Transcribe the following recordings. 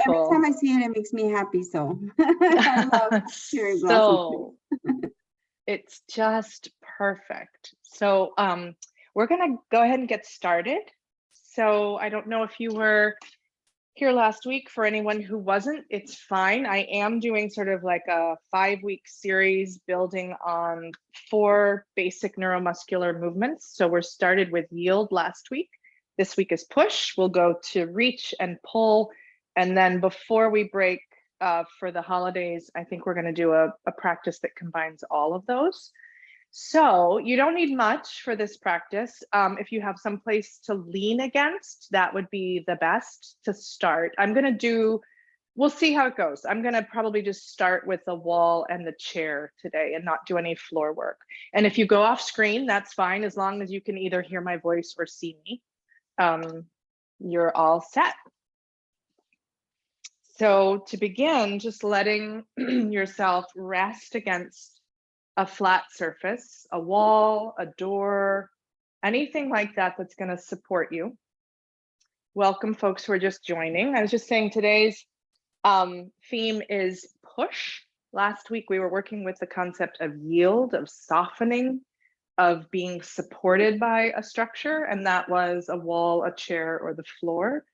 Every time Beautiful. I see it, it makes me happy. So I love cherry blossom So trees. it's just perfect. So we're gonna go ahead and get started. So I don't know if you were here last week. For anyone who wasn't, it's fine. I am doing sort of like a 5-week series building on 4 basic neuromuscular movements. So we're started with yield last week. This week is push. We'll go to reach and pull. And then before we break for the holidays, I think we're going to do a practice that combines all of those. So you don't need much for this practice. If you have some place to lean against, that would be the best to start. We'll see how it goes. I'm gonna probably just start with the wall and the chair today and not do any floor work. And if you go off screen, that's fine, as long as you can either hear my voice or see me. You're all set. So to begin, just letting yourself rest against a flat surface, a wall, a door, anything like that that's going to support you. Welcome, folks who are just joining. I was just saying today's theme is push. Last week, we were working with the concept of yield, of softening, of being supported by a structure, and that was a wall, a chair, or the floor.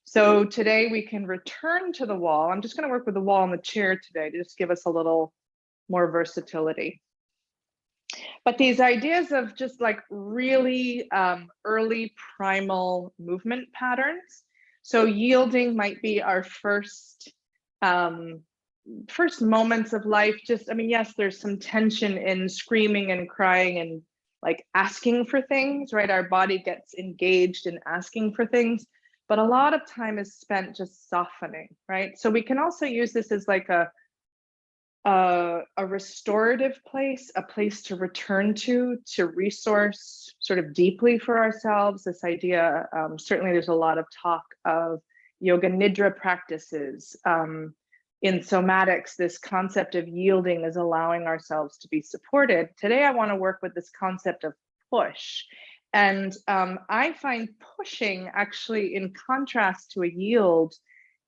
So today we can return to the wall. I'm just going to work with the wall and the chair today to just give us a little more versatility. But these ideas of just like really early primal movement patterns. So yielding might be our first moments of life. Just, I mean, yes, there's some tension in screaming and crying and like asking for things, right? Our body gets engaged in asking for things, but a lot of time is spent just softening, right? So we can also use this as like a restorative place, a place to return to resource sort of deeply for ourselves. This idea, certainly there's a lot of talk of yoga nidra practices. In somatics, this concept of yielding is allowing ourselves to be supported. Today, I want to work with this concept of push. And I find pushing actually, in contrast to a yield,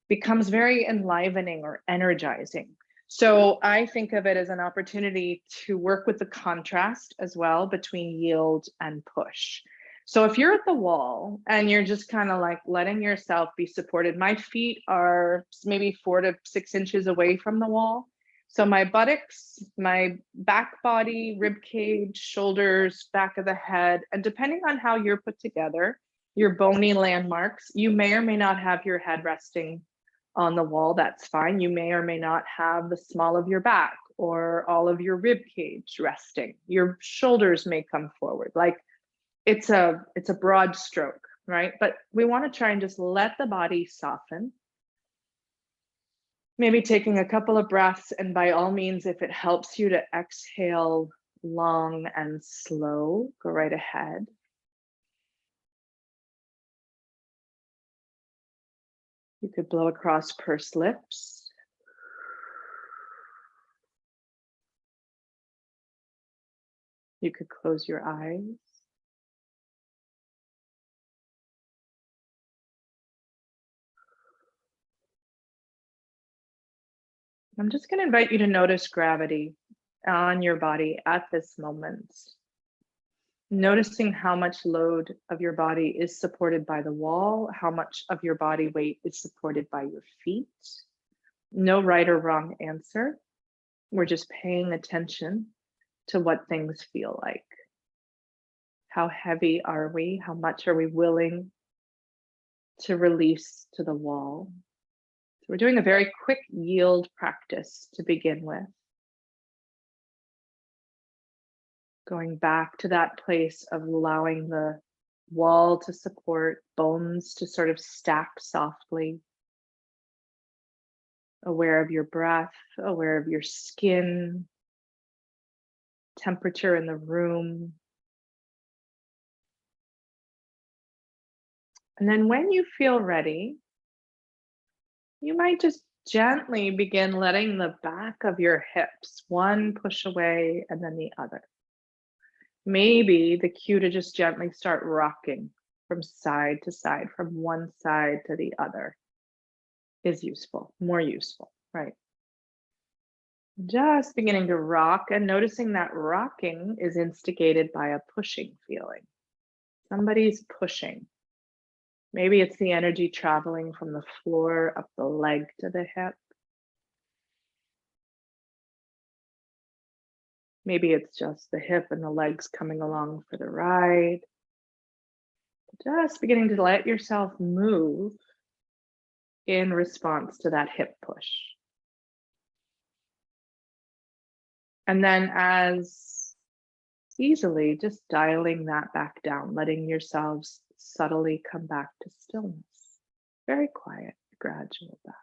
becomes very enlivening or energizing. So I think of it as an opportunity to work with the contrast as well between yield and push. So if you're at the wall and you're just kind of like letting yourself be supported, my feet are maybe 4 to 6 inches away from the wall. So my buttocks, my back body, rib cage, shoulders, back of the head, and depending on how you're put together, your bony landmarks, you may or may not have your head resting on the wall. That's fine. You may or may not have the small of your back or all of your rib cage resting. Your shoulders may come forward. Like it's a broad stroke, right? But we want to try and just let the body soften. Maybe taking a couple of breaths, and by all means, if it helps you to exhale long and slow, go right ahead. You could blow across pursed lips. You could close your eyes. I'm just going to invite you to notice gravity on your body at this moment. Noticing how much load of your body is supported by the wall, how much of your body weight is supported by your feet. No right or wrong answer. We're just paying attention to what things feel like. How heavy are we? How much are we willing to release to the wall? So we're doing a very quick yield practice to begin with. Going back to that place of allowing the wall to support, bones to sort of stack softly. Aware of your breath, aware of your skin, temperature in the room. And then when you feel ready, you might just gently begin letting the back of your hips, one push away and then the other. Maybe the cue to just gently start rocking from side to side, from one side to the other. is useful, more useful, right? Just beginning to rock and noticing that rocking is instigated by a pushing feeling. Somebody's pushing. Maybe it's the energy traveling from the floor up the leg to the hip. Maybe it's just the hip and the legs coming along for the ride. Just beginning to let yourself move in response to that hip push. And then as easily, just dialing that back down, letting yourselves subtly come back to stillness. Very quiet, gradual back.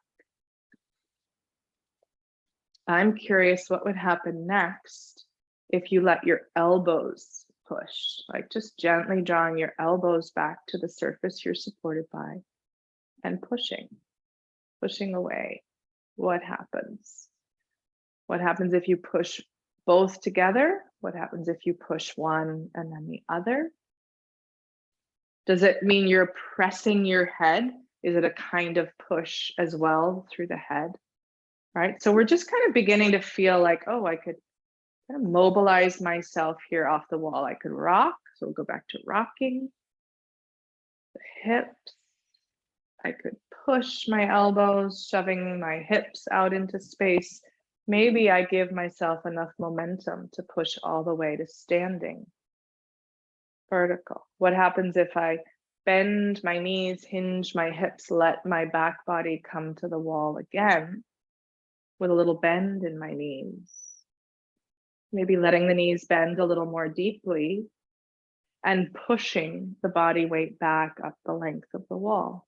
I'm curious what would happen next if you let your elbows push, like just gently drawing your elbows back to the surface you're supported by and pushing away. What happens? What happens if you push both together? What happens if you push one and then the other? Does it mean you're pressing your head? Is it a kind of push as well through the head? Right? So we're just kind of beginning to feel like, oh, I could kind of mobilize myself here off the wall. I could rock. So we'll go back to rocking. The hips. I could push my elbows, shoving my hips out into space. Maybe I give myself enough momentum to push all the way to standing. Vertical. What happens if I bend my knees, hinge my hips, let my back body come to the wall again with a little bend in my knees? Maybe letting the knees bend a little more deeply and pushing the body weight back up the length of the wall.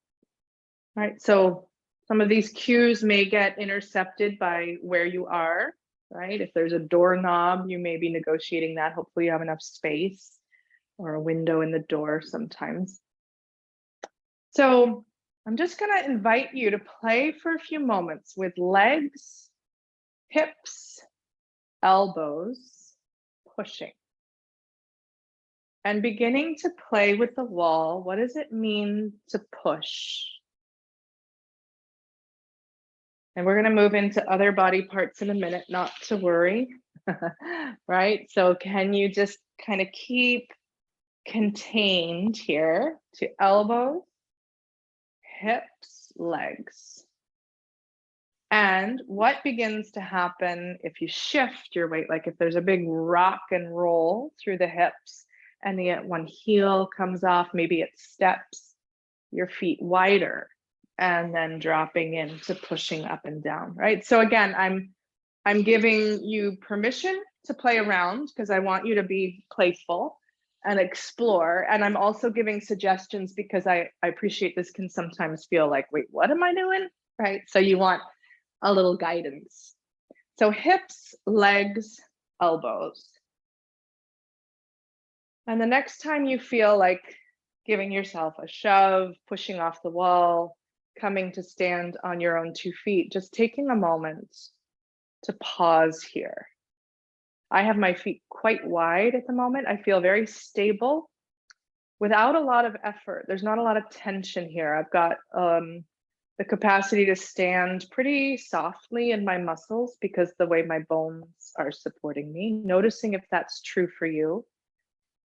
Right, so some of these cues may get intercepted by where you are, right? If there's a doorknob, you may be negotiating that. Hopefully you have enough space, or a window in the door sometimes. So I'm just gonna invite you to play for a few moments with legs, hips, elbows, pushing. And beginning to play with the wall. What does it mean to push? And we're going to move into other body parts in a minute, not to worry, right? So can you just kind of keep contained here to elbows, hips, legs. And what begins to happen if you shift your weight, like if there's a big rock and roll through the hips and the one heel comes off, maybe it steps your feet wider, and then dropping into pushing up and down, right? So again, I'm giving you permission to play around because I want you to be playful and explore. And I'm also giving suggestions because I appreciate this can sometimes feel like, wait, what am I doing? Right? So you want a little guidance. So hips, legs, elbows. And the next time you feel like giving yourself a shove, pushing off the wall, coming to stand on your own 2 feet, just taking a moment to pause here. I have my feet quite wide at the moment. I feel very stable without a lot of effort. There's not a lot of tension here. I've got the capacity to stand pretty softly in my muscles because the way my bones are supporting me, noticing if that's true for you.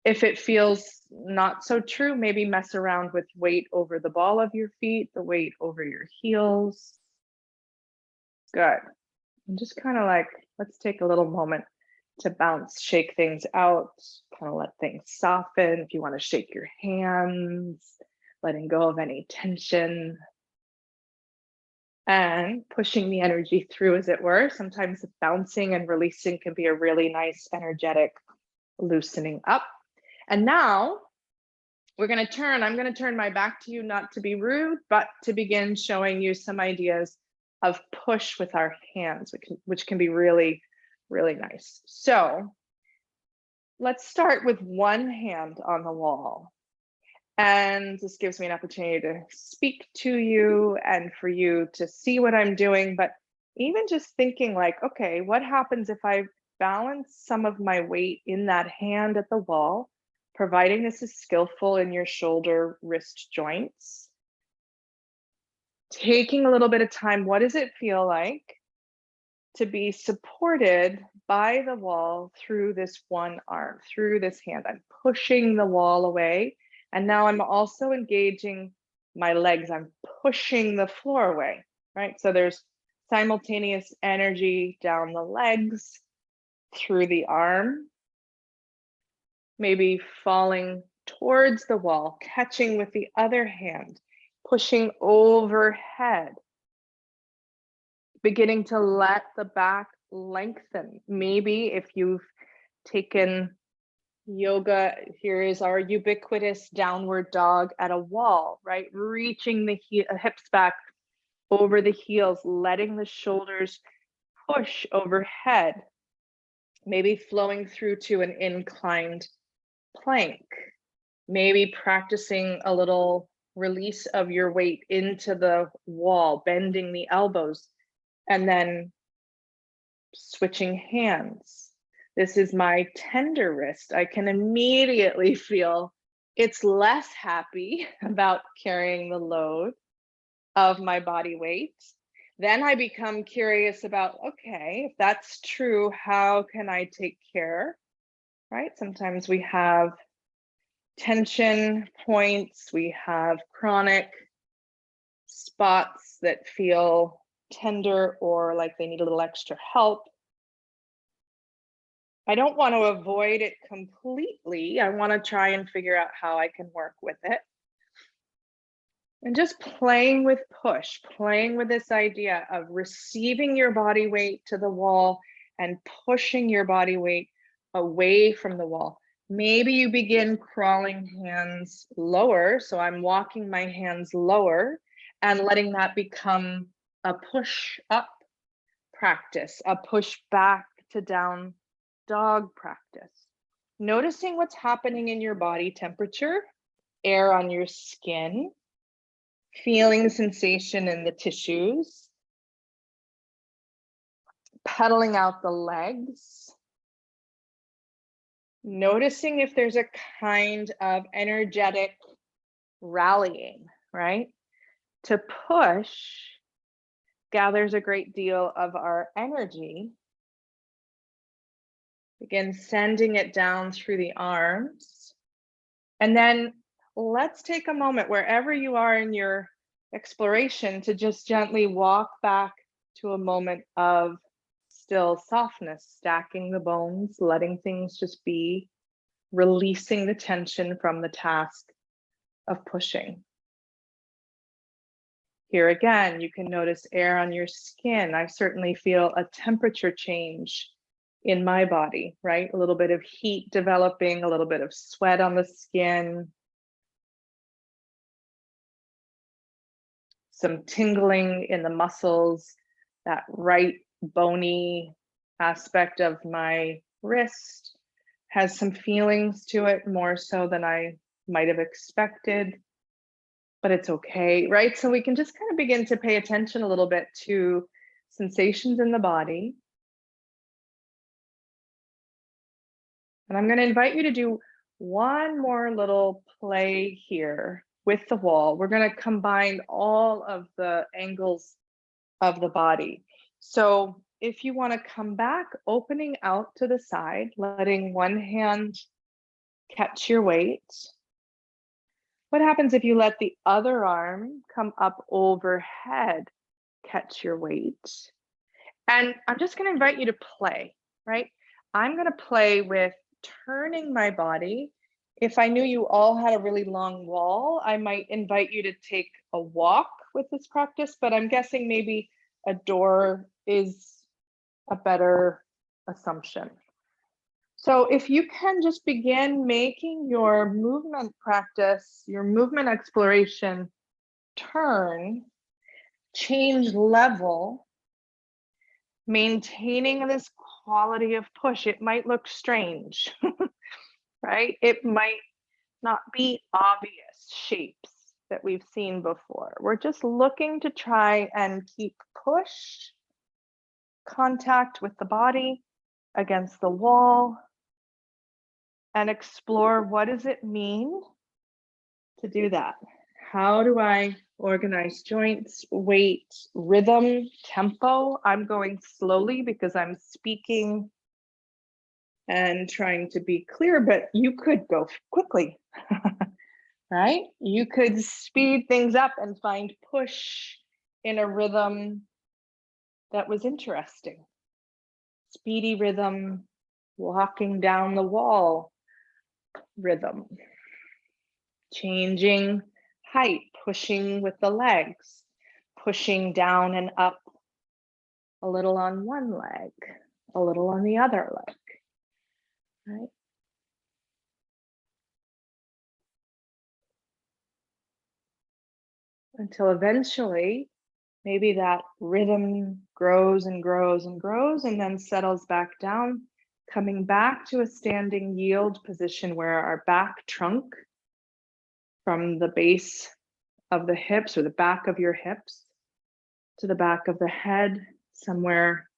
If it feels not so true, maybe mess around with weight over the ball of your feet, the weight over your heels. Good. And just kind of like, let's take a little moment to bounce, shake things out, kind of let things soften. If you want to shake your hands, letting go of any tension and pushing the energy through, as it were. Sometimes bouncing and releasing can be a really nice, energetic loosening up. And now we're going to turn, I'm going to turn my back to you, not to be rude, but to begin showing you some ideas of push with our hands, which can be really, really nice. So let's start with one hand on the wall. And this gives me an opportunity to speak to you and for you to see what I'm doing, but even just thinking like, okay, what happens if I balance some of my weight in that hand at the wall, providing this is skillful in your shoulder wrist joints, taking a little bit of time, what does it feel like to be supported by the wall through this one arm, through this hand? I'm pushing the wall away. And now I'm also engaging my legs. I'm pushing the floor away, right? So there's simultaneous energy down the legs, through the arm, maybe falling towards the wall, catching with the other hand, pushing overhead, beginning to let the back lengthen. Maybe if you've taken yoga, here is our ubiquitous downward dog at a wall, right? Reaching the hips back over the heels, letting the shoulders push overhead, maybe flowing through to an inclined plank, maybe practicing a little release of your weight into the wall, bending the elbows, and then switching hands. This is my tender wrist. I can immediately feel it's less happy about carrying the load of my body weight. Then I become curious about, okay, if that's true, how can I take care, right? Sometimes we have tension points, we have chronic spots that feel tender or like they need a little extra help. I don't want to avoid it completely. I want to try and figure out how I can work with it. And just playing with push, playing with this idea of receiving your body weight to the wall and pushing your body weight away from the wall. Maybe you begin crawling hands lower. So I'm walking my hands lower and letting that become a push up practice, a push back to down dog practice. Noticing what's happening in your body temperature, air on your skin, feeling sensation in the tissues, pedaling out the legs, noticing if there's a kind of energetic rallying, right? To push gathers a great deal of our energy. Again, sending it down through the arms. And then let's take a moment wherever you are in your exploration to just gently walk back to a moment of still softness, stacking the bones, letting things just be, releasing the tension from the task of pushing. Here again, you can notice air on your skin. I certainly feel a temperature change in my body, right? A little bit of heat developing, a little bit of sweat on the skin, some tingling in the muscles, that right bony aspect of my wrist has some feelings to it, more so than I might have expected, but it's okay, right? So we can just kind of begin to pay attention a little bit to sensations in the body. And I'm going to invite you to do one more little play here with the wall. We're going to combine all of the angles of the body. So if you want to come back, opening out to the side, letting one hand catch your weight. What happens if you let the other arm come up overhead, catch your weight? And I'm just going to invite you to play, right? I'm going to play with turning my body. If I knew you all had a really long wall, I might invite you to take a walk with this practice, but I'm guessing maybe a door is a better assumption. So if you can just begin making your movement practice, your movement exploration turn, change level, maintaining this quality of push. It might look strange, right? It might not be obvious shapes that we've seen before. We're just looking to try and keep push, contact with the body against the wall, and explore what does it mean to do that? How do I Organized joints, weight, rhythm, tempo. I'm going slowly because I'm speaking and trying to be clear, but you could go quickly, right? You could speed things up and find push in a rhythm that was interesting. Speedy rhythm, walking down the wall rhythm, changing height, pushing with the legs, pushing down and up a little on one leg, a little on the other leg, right? Until eventually, maybe that rhythm grows and grows and grows and then settles back down, coming back to a standing yield position where our back trunk from the base of the hips or the back of your hips to the back of the head, somewhere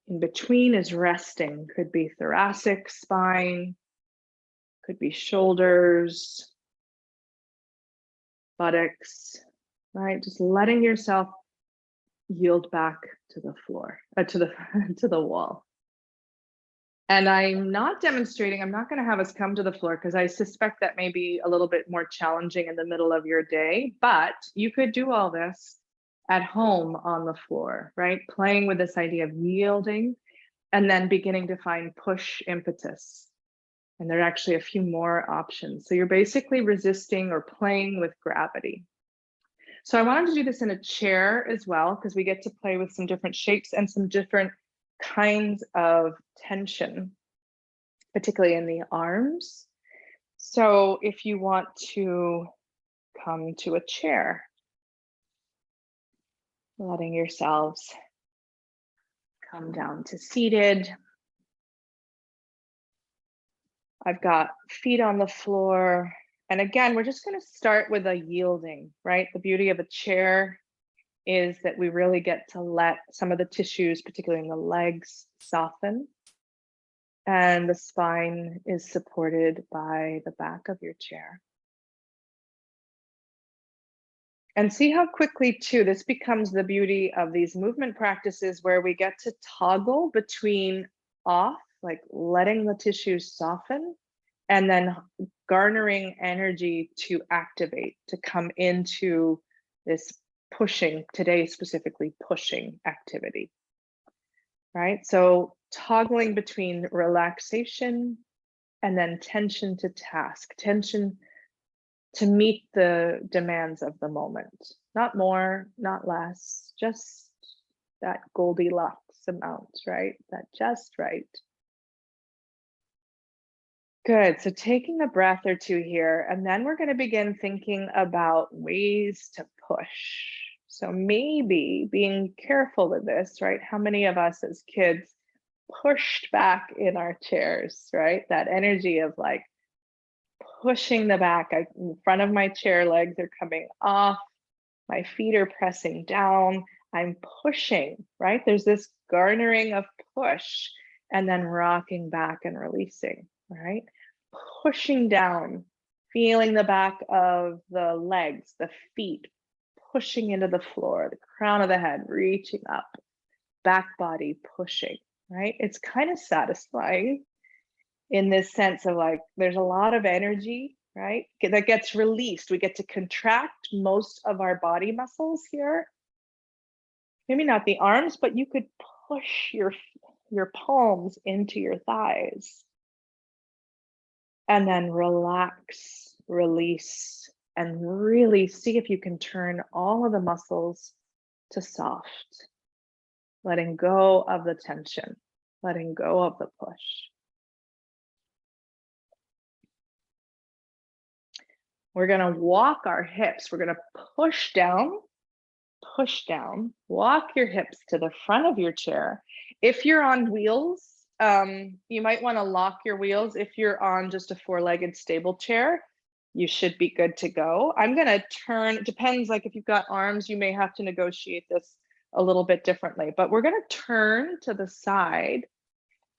in between is resting. Could be thoracic spine, could be shoulders, buttocks, right? Just letting yourself yield back to the floor, to the wall. And I'm not demonstrating, I'm not going to have us come to the floor because I suspect that may be a little bit more challenging in the middle of your day, but you could do all this at home on the floor, right? Playing with this idea of yielding and then beginning to find push impetus. And there are actually a few more options. So you're basically resisting or playing with gravity. So I wanted to do this in a chair as well, because we get to play with some different shapes and some different kinds of tension, particularly in the arms. So if you want to come to a chair, letting yourselves come down to seated. I've got feet on the floor. And again, we're just going to start with a yielding, right? The beauty of a chair is that we really get to let some of the tissues, particularly in the legs, soften. And the spine is supported by the back of your chair. And see how quickly, too, this becomes the beauty of these movement practices where we get to toggle between off, like letting the tissues soften, and then garnering energy to activate, to come into this pushing, today specifically pushing activity, right? So toggling between relaxation and then tension to task, tension to meet the demands of the moment. Not more, not less, just that Goldilocks amount, right? That just right. Good, so taking a breath or two here, and then we're gonna begin thinking about ways to push. So maybe being careful with this, right? How many of us as kids pushed back in our chairs, right? That energy of like pushing the back. In front of my chair, legs are coming off, my feet are pressing down, I'm pushing, right? There's this garnering of push and then rocking back and releasing, right? Pushing down, feeling the back of the legs, the feet, pushing into the floor, the crown of the head, reaching up, back body pushing, right? It's kind of satisfying in this sense of like, there's a lot of energy, right? That gets released. We get to contract most of our body muscles here. Maybe not the arms, but you could push your palms into your thighs. And then relax, release, and really see if you can turn all of the muscles to soft, letting go of the tension, letting go of the push. We're going to walk our hips. We're going to push down, walk your hips to the front of your chair. If you're on wheels, you might want to lock your wheels. If you're on just a four-legged stable chair, you should be good to go. I'm going to turn, it depends, like if you've got arms, you may have to negotiate this a little bit differently, but we're going to turn to the side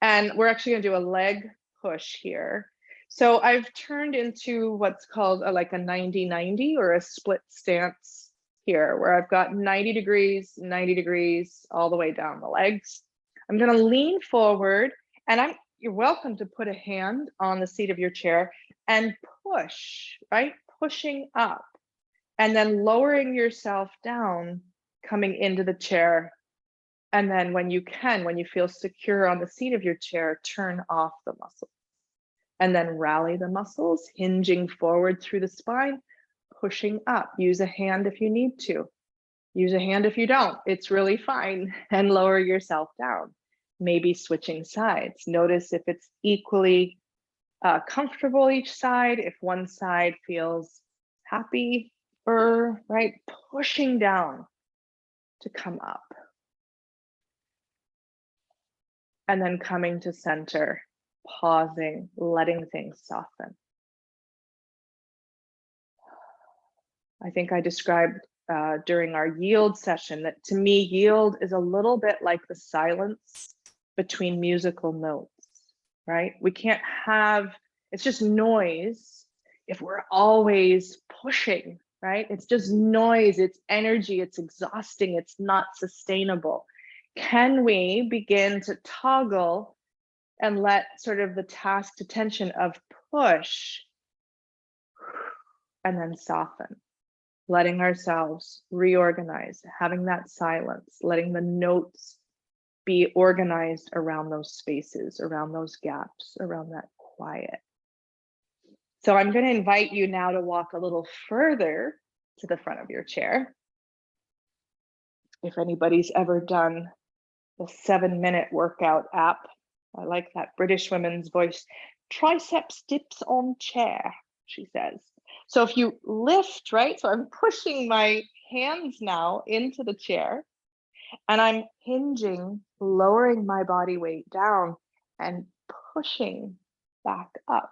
and we're actually going to do a leg push here. So I've turned into what's called like a 90-90 or a split stance here, where I've got 90 degrees, all the way down the legs. I'm going to lean forward, and you're welcome to put a hand on the seat of your chair and push, right? Pushing up, and then lowering yourself down, coming into the chair. And then when you feel secure on the seat of your chair, turn off the muscle. And then rally the muscles, hinging forward through the spine, pushing up. Use a hand if you need to. Use a hand if you don't. It's really fine. And lower yourself down. Maybe switching sides. Notice if it's equally comfortable each side, if one side feels happy, or right, pushing down to come up. And then coming to center, pausing, letting things soften. I think I described during our yield session that to me, yield is a little bit like the silence between musical notes, right? We can't have, it's just noise if we're always pushing, right? It's just noise, it's energy, it's exhausting, it's not sustainable. Can we begin to toggle and let sort of the task to tension of push and then soften, letting ourselves reorganize, having that silence, letting the notes be organized around those spaces, around those gaps, around that quiet. So I'm going to invite you now to walk a little further to the front of your chair. If anybody's ever done the 7-minute workout app, I like that British woman's voice. Triceps dips on chair, she says. So if you lift, right? So I'm pushing my hands now into the chair, and I'm hinging, lowering my body weight down and pushing back up.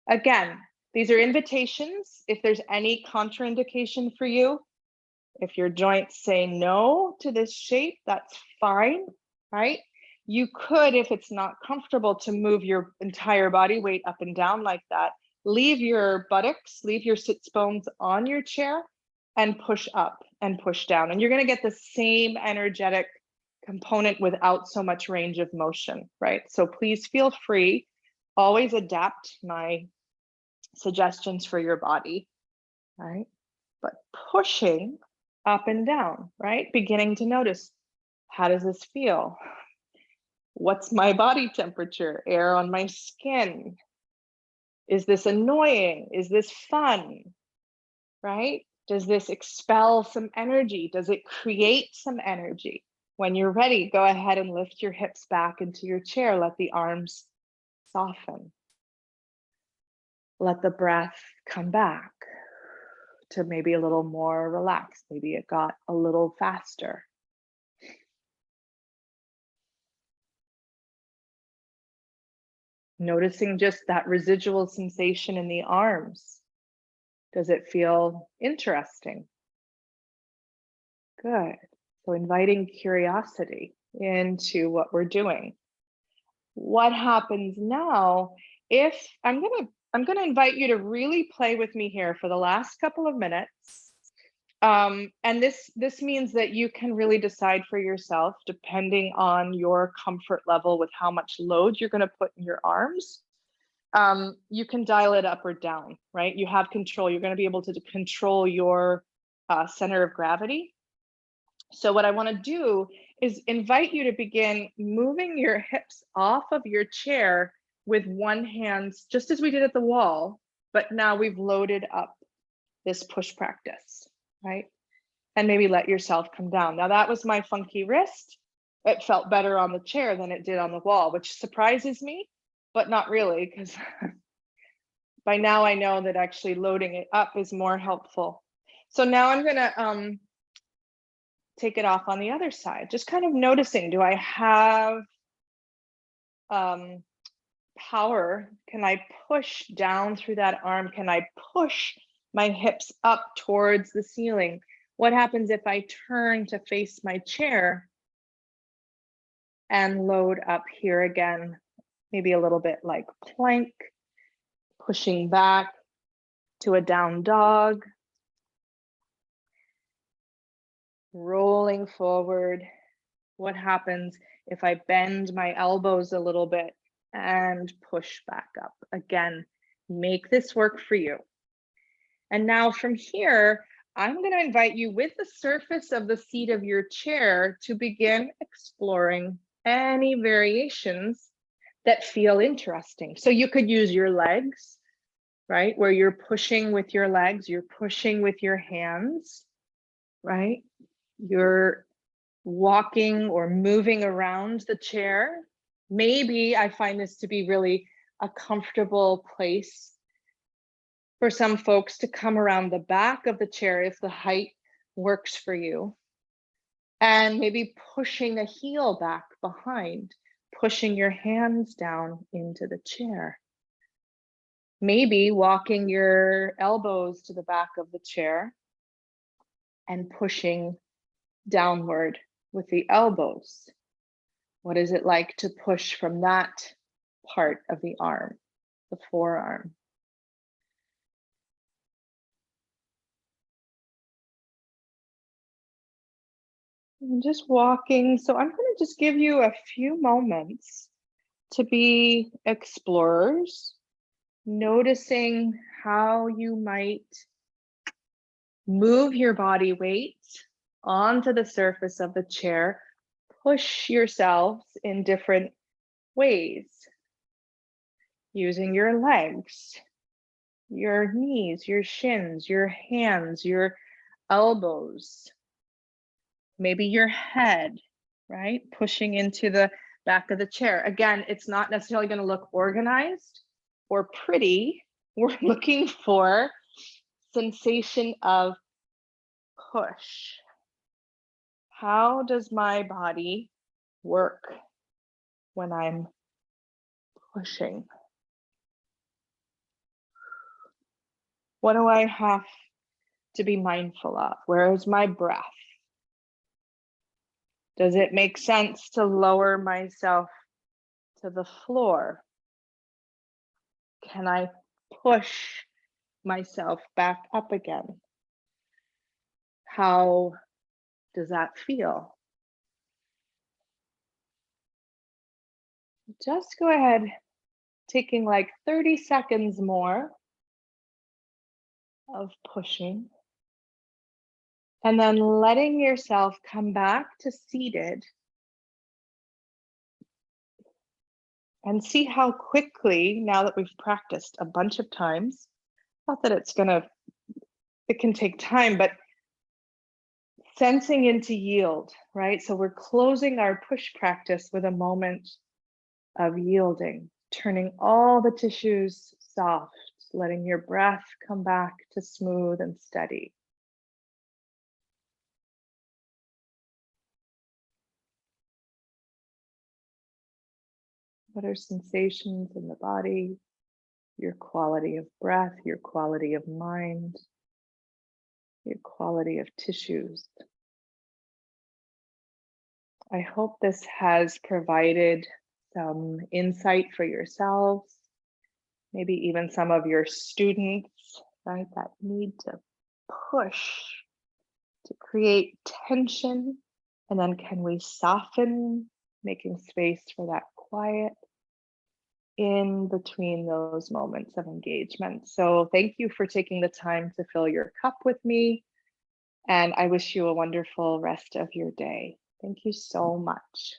Again, these are invitations. If there's any contraindication for you, if your joints say no to this shape, that's fine, right? You could, if it's not comfortable to move your entire body weight up and down like that, leave your buttocks, leave your sits bones on your chair and push up and push down. And you're going to get the same energetic component without so much range of motion, right? So please feel free. Always adapt my suggestions for your body, right? But pushing up and down, right? Beginning to notice, how does this feel? What's my body temperature? Air on my skin? Is this annoying? Is this fun? Right? Does this expel some energy? Does it create some energy? When you're ready, go ahead and lift your hips back into your chair. Let the arms soften. Let the breath come back to maybe a little more relaxed. Maybe it got a little faster. Noticing just that residual sensation in the arms. Does it feel interesting? Good. So inviting curiosity into what we're doing. What happens now if I'm gonna invite you to really play with me here for the last couple of minutes. And this means that you can really decide for yourself, depending on your comfort level with how much load you're going to put in your arms. You can dial it up or down, right? You have control. You're going to be able to control your center of gravity. So what I want to do is invite you to begin moving your hips off of your chair with one hand, just as we did at the wall, but now we've loaded up this push practice, right? And maybe let yourself come down. Now that was my funky wrist. It felt better on the chair than it did on the wall, which surprises me, but not really, because by now I know that actually loading it up is more helpful. So now I'm gonna take it off on the other side, just kind of noticing, do I have power? Can I push down through that arm? Can I push my hips up towards the ceiling? What happens if I turn to face my chair and load up here again? Maybe a little bit like plank, pushing back to a down dog, rolling forward. What happens if I bend my elbows a little bit and push back up? Again, make this work for you. And now from here, I'm going to invite you with the surface of the seat of your chair to begin exploring any variations that feel interesting. So you could use your legs, right? Where you're pushing with your legs, you're pushing with your hands, right? You're walking or moving around the chair. Maybe I find this to be really a comfortable place for some folks to come around the back of the chair if the height works for you. And maybe pushing a heel back behind, pushing your hands down into the chair. Maybe walking your elbows to the back of the chair and pushing downward with the elbows. What is it like to push from that part of the arm, the forearm? And just walking. So I'm going to just give you a few moments to be explorers, noticing how you might move your body weight onto the surface of the chair, push yourselves in different ways, using your legs, your knees, your shins, your hands, your elbows, maybe your head, right? Pushing into the back of the chair. Again, it's not necessarily going to look organized or pretty. We're looking for sensation of push. How does my body work when I'm pushing? What do I have to be mindful of? Where is my breath? Does it make sense to lower myself to the floor? Can I push myself back up again? How does that feel? Just go ahead, taking like 30 seconds more of pushing, and then letting yourself come back to seated and see how quickly, now that we've practiced a bunch of times, not that it can take time, but sensing into yield, right? So we're closing our push practice with a moment of yielding, turning all the tissues soft, letting your breath come back to smooth and steady. What are sensations in the body, your quality of breath, your quality of mind, your quality of tissues? I hope this has provided some insight for yourselves, maybe even some of your students, right, that need to push to create tension. And then can we soften, making space for that quiet in between those moments of engagement. So thank you for taking the time to fill your cup with me. And I wish you a wonderful rest of your day. Thank you so much.